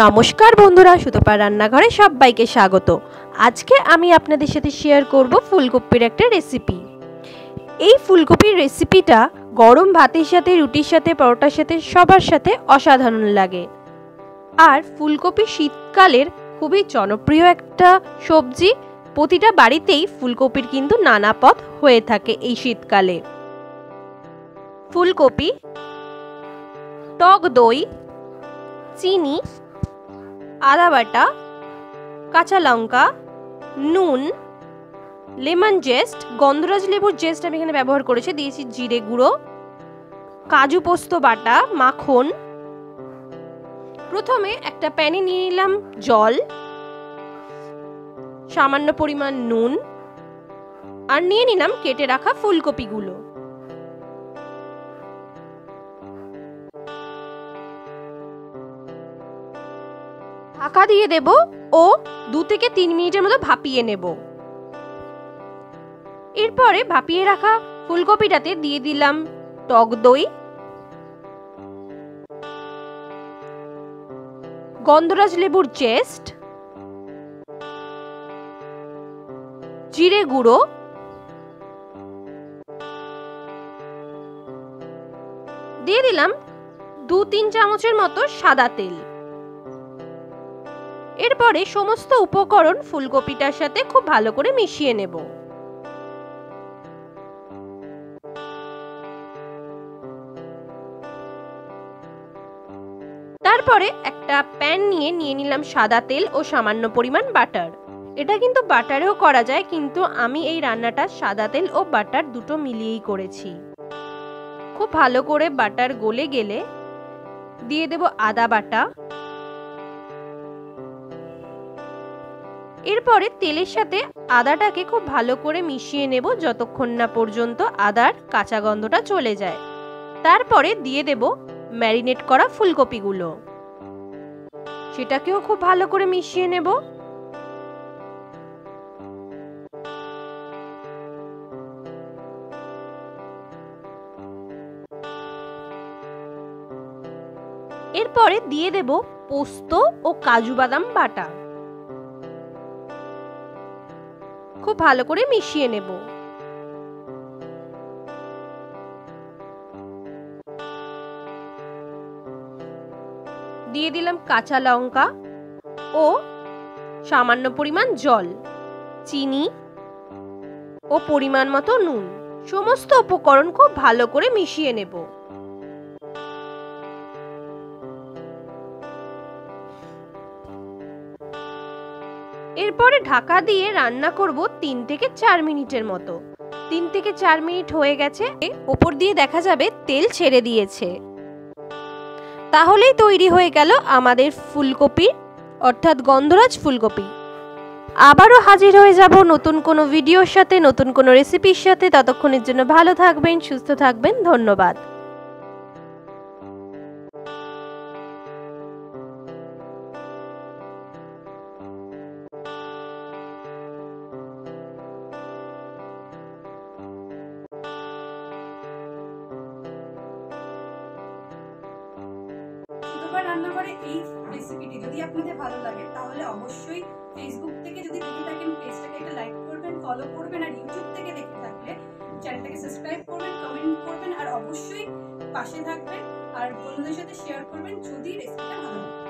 নমস্কার বন্ধুরা, সুতপা রান্নাঘরে সবাইকে স্বাগত। আজকে আমি আপনাদের সাথে শেয়ার করব ফুলকপির একটা রেসিপি। এই ফুলকপির রেসিপিটা গরম ভাতের সাথে, রুটির সাথে, পরোটার সাথে, সবার সাথে অসাধারণ লাগে। আর ফুলকপি শীতকালের খুবই জনপ্রিয় একটা সবজি। প্রতিটা বাড়িতেই ফুলকপির কিন্তু নানা পদ হয়ে থাকে এই শীতকালে। ফুলকপি, টক দই, চিনি, আদা বাটা, কাঁচা লঙ্কা, নুন, লেমন জেস্ট, গন্ধরাজ লেবুর জেস্ট আমি এখানে ব্যবহার করেছি, দিয়েছি জিরে গুঁড়ো, কাজু পোস্ত বাটা, মাখন। প্রথমে একটা প্যানে নিয়ে নিলাম জল, সামান্য পরিমাণ নুন, আর নিয়ে নিলাম কেটে রাখা ফুলকপিগুলো। ঢাকা দিয়ে দেব ও 2 থেকে 3 মিনিটের মতো ভাপিয়ে নেব। এরপরে ভাপিয়ে রাখা ফুলকপিটাতে দিয়ে দিলাম টক দই, গন্ধরাজ লেবুর জেস্ট, জিরে গুঁড়ো, দিয়ে দিলাম 2-3 চামচের মতো সাদা তেল। এরপরে সমস্ত উপকরণ ফুলকপিটার সাথে খুব ভালো করে মিশিয়ে নেব। তারপরে একটা প্যান নিয়ে নিলাম সাদা তেল ও সামান্য পরিমাণ বাটার। এটা কিন্তু বাটারেও করা যায়, কিন্তু আমি এই রান্নাটা সাদা তেল ও বাটার দুটো মিলিয়েই করেছি। খুব ভালো করে বাটার গলে গেলে দিয়ে দেব আদা বাটা। এরপরে তেলের সাথে আদাটাকে খুব ভালো করে মিশিয়ে নেব যতক্ষণ না পর্যন্ত আদার কাঁচা গন্ধটা চলে যায়। তারপরে দিয়ে দেব ম্যারিনেট করা ফুলকপিগুলো, সেটাকেও খুব ভালো করে মিশিয়ে নেব। এরপরে দিয়ে দেব পোস্ত ও কাজু বাদাম বাটা, খুব ভালো করে মিশিয়ে নেব। দিয়ে দিলাম কাঁচা লঙ্কা ও সামান্য পরিমাণ জল, চিনি ও পরিমাণ মতো নুন। সমস্ত উপকরণ খুব ভালো করে মিশিয়ে নেব। এরপরে ঢাকা দিয়ে রান্না করব 3 থেকে 4 মিনিটের মতো। 3 থেকে 4 মিনিট হয়ে গেছে, উপর দিয়ে দেখা যাবে তেল ছেড়ে দিয়েছে। তাহলেই তৈরি হয়ে গেল আমাদের ফুলকপি, অর্থাৎ গন্ধরাজ ফুলকপি। আবারও হাজির হয়ে যাব নতুন কোনো ভিডিওর সাথে, নতুন কোনো রেসিপির সাথে। ততক্ষণের জন্য ভালো থাকবেন, সুস্থ থাকবেন। ধন্যবাদ। রান্নাঘরে এই রেসিপিটি যদি আপনাদের ভালো লাগে তাহলে অবশ্যই ফেসবুক থেকে যদি দেখে থাকেন পেজটাকে একটা লাইক করবেন, ফলো করবেন, আর ইউটিউব থেকে দেখে থাকলে চ্যানেলটাকে সাবস্ক্রাইব করবেন, কমেন্ট করবেন, আর অবশ্যই পাশে থাকবেন আর বন্ধুদের সাথে শেয়ার করবেন যদি রেসিপিটা ভালো লাগে।